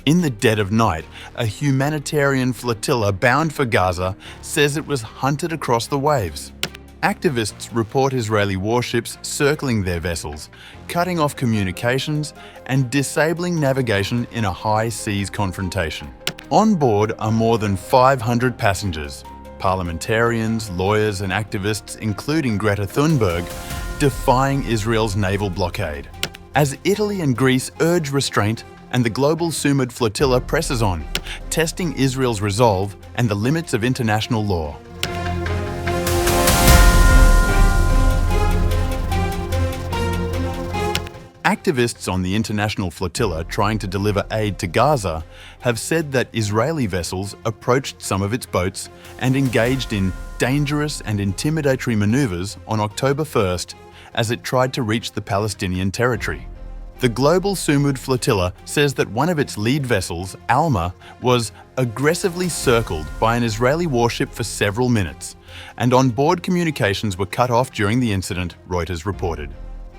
In the dead of night, a humanitarian flotilla bound for Gaza says it was hunted across the waves. Activists report Israeli warships circling their vessels, cutting off communications and disabling navigation in a high seas confrontation. On board are more than 500 passengers, parliamentarians, lawyers and activists, including Greta Thunberg, defying Israel's naval blockade. As Italy and Greece urge restraint, and the Global Sumud Flotilla presses on, testing Israel's resolve and the limits of international law. Activists on the international flotilla trying to deliver aid to Gaza have said that Israeli vessels approached some of its boats and engaged in dangerous and intimidatory maneuvers on October 1st as it tried to reach the Palestinian territory. The Global Sumud Flotilla says that one of its lead vessels, Alma, was aggressively circled by an Israeli warship for several minutes, and on-board communications were cut off during the incident, Reuters reported.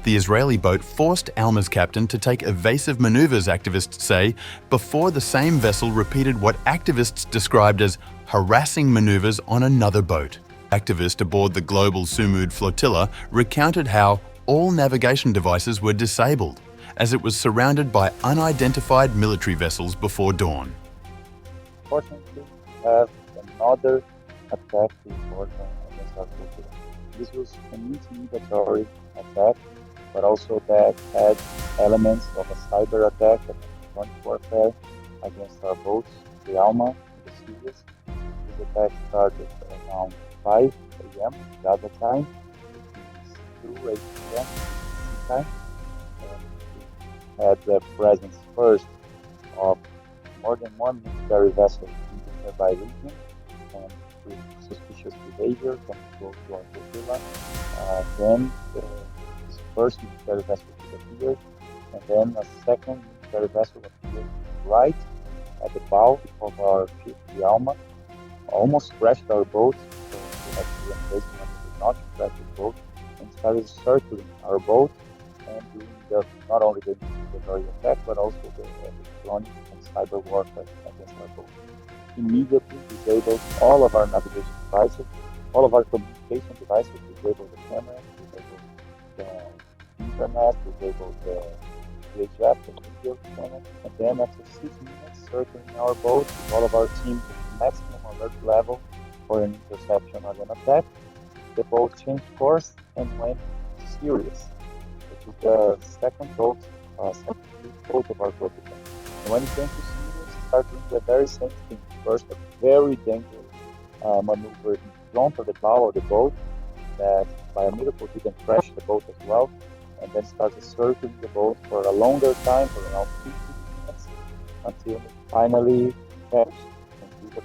The Israeli boat forced Alma's captain to take evasive maneuvers, activists say, before the same vessel repeated what activists described as harassing maneuvers on another boat. Activists aboard the Global Sumud Flotilla recounted how all navigation devices were disabled, as it was surrounded by unidentified military vessels before dawn. Fortunately, we have another attack to report against our flotilla. This was an intimidatory attack, but also that had elements of a cyber attack, of electronic warfare against our boats, the Alma and the Sirius. This attack started around 5 a.m. Gaza time, which is 2 a.m. time. Had the presence first of more than one military vessel in the nearby region, and with suspicious behavior coming close to our flotilla. Then this first military vessel disappeared, and then a second military vessel appeared right at the bow of our ship, the Alma, almost crashed our boat, so we had to embrace not to crash the boat, and started circling our boat and doing not only the intimidatory attack, but also the electronic and cyber warfare against our boat. Immediately disabled all of our navigation devices, all of our communication devices, disabled the camera, disabled the internet, disabled the VHF, the video channel, and then after 6 minutes circling our boat with all of our team to maximum alert level for an interception or an attack, the boat changed course and went serious. The second boat of our flotilla. And when it came to Syria, it started doing the very same thing. First, a very dangerous maneuver in front of the bow of the boat that, by a miracle, didn't crash the boat as well, and then started circling the boat for a longer time, for around 50 minutes, until it finally crashed and disappeared.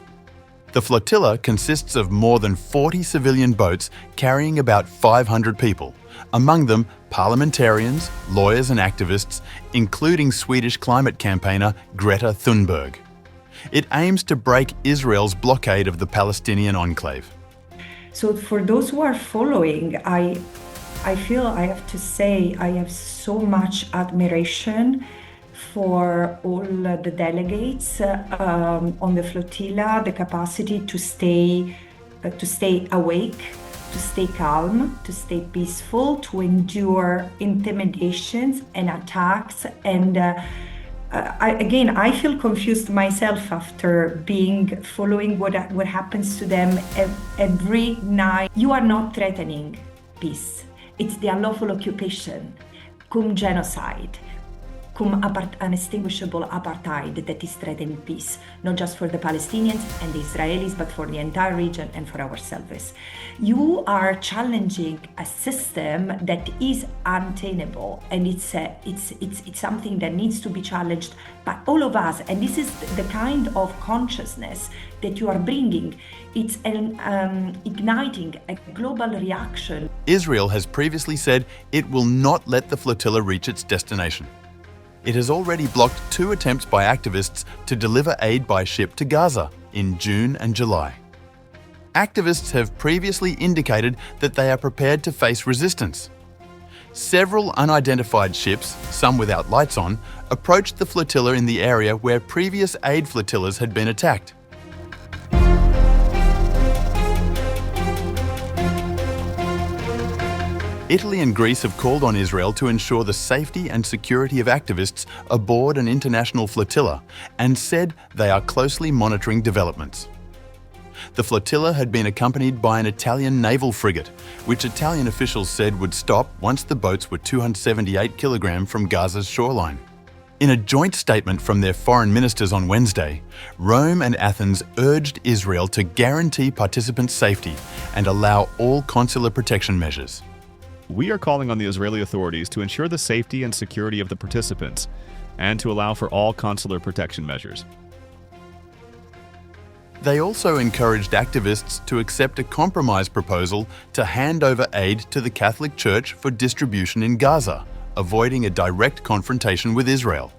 The flotilla consists of more than 40 civilian boats carrying about 500 people, among them parliamentarians, lawyers and activists, including Swedish climate campaigner Greta Thunberg. It aims to break Israel's blockade of the Palestinian enclave. So for those who are following, I feel I have to say I have so much admiration for all the delegates on the flotilla, the capacity to stay awake, to stay calm, to stay peaceful, to endure intimidations and attacks. And I feel confused myself after following what happens to them every night. You are not threatening peace. It's the unlawful occupation, cum genocide, cum unextinguishable apartheid that is threatening peace, not just for the Palestinians and the Israelis, but for the entire region and for ourselves. You are challenging a system that is untenable, and it's something that needs to be challenged by all of us. And this is the kind of consciousness that you are bringing. It's igniting a global reaction. Israel has previously said it will not let the flotilla reach its destination. It has already blocked 2 attempts by activists to deliver aid by ship to Gaza in June and July. Activists have previously indicated that they are prepared to face resistance. several unidentified ships, some without lights on, approached the flotilla in the area where previous aid flotillas had been attacked. Italy and Greece have called on Israel to ensure the safety and security of activists aboard an international flotilla and said they are closely monitoring developments. The flotilla had been accompanied by an Italian naval frigate, which Italian officials said would stop once the boats were 278 kilograms from Gaza's shoreline. In a joint statement from their foreign ministers on Wednesday, Rome and Athens urged Israel to guarantee participants' safety and allow all consular protection measures. We are calling on the Israeli authorities to ensure the safety and security of the participants and to allow for all consular protection measures. They also encouraged activists to accept a compromise proposal to hand over aid to the Catholic Church for distribution in Gaza, avoiding a direct confrontation with Israel.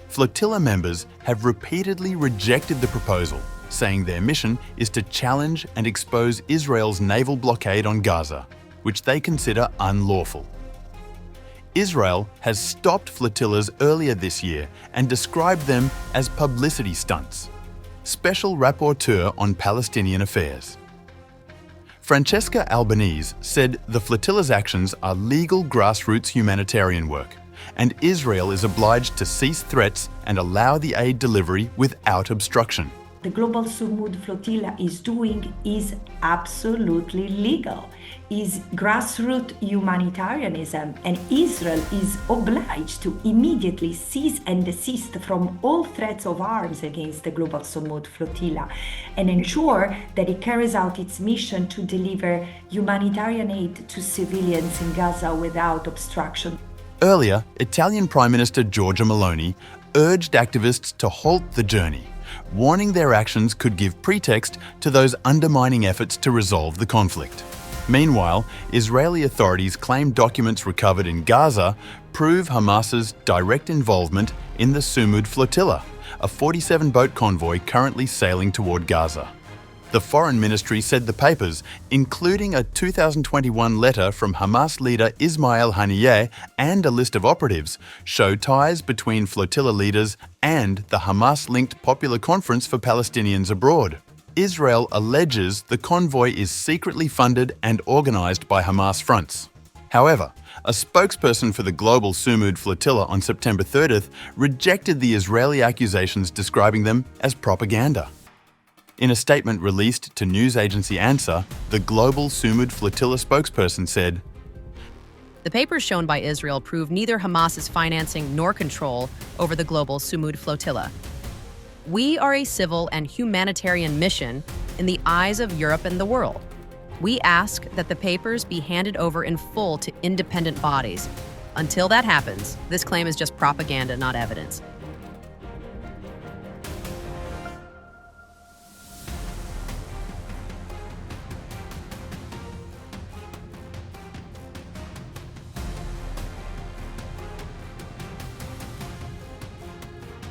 Flotilla members have repeatedly rejected the proposal, saying their mission is to challenge and expose Israel's naval blockade on Gaza, which they consider unlawful. Israel has stopped flotillas earlier this year and described them as publicity stunts. Special Rapporteur on Palestinian Affairs Francesca Albanese said the flotilla's actions are legal grassroots humanitarian work, and Israel is obliged to cease threats and allow the aid delivery without obstruction. The Global Sumud Flotilla is doing is absolutely legal, is grassroots humanitarianism, and Israel is obliged to immediately cease and desist from all threats of arms against the Global Sumud Flotilla and ensure that it carries out its mission to deliver humanitarian aid to civilians in Gaza without obstruction. Earlier, Italian Prime Minister Giorgia Meloni urged activists to halt the journey, warning their actions could give pretext to those undermining efforts to resolve the conflict. Meanwhile, Israeli authorities claim documents recovered in Gaza prove Hamas's direct involvement in the Sumud Flotilla, a 47-boat convoy currently sailing toward Gaza. The Foreign Ministry said the papers, including a 2021 letter from Hamas leader Ismail Haniyeh and a list of operatives, show ties between flotilla leaders and the Hamas-linked Popular Conference for Palestinians Abroad. Israel alleges the convoy is secretly funded and organized by Hamas fronts. However, a spokesperson for the Global Sumud Flotilla on September 30th rejected the Israeli accusations, describing them as propaganda. In a statement released to news agency ANSA, the Global Sumud Flotilla spokesperson said, "The papers shown by Israel prove neither Hamas's financing nor control over the Global Sumud Flotilla. We are a civil and humanitarian mission in the eyes of Europe and the world. We ask that the papers be handed over in full to independent bodies. Until that happens, this claim is just propaganda, not evidence."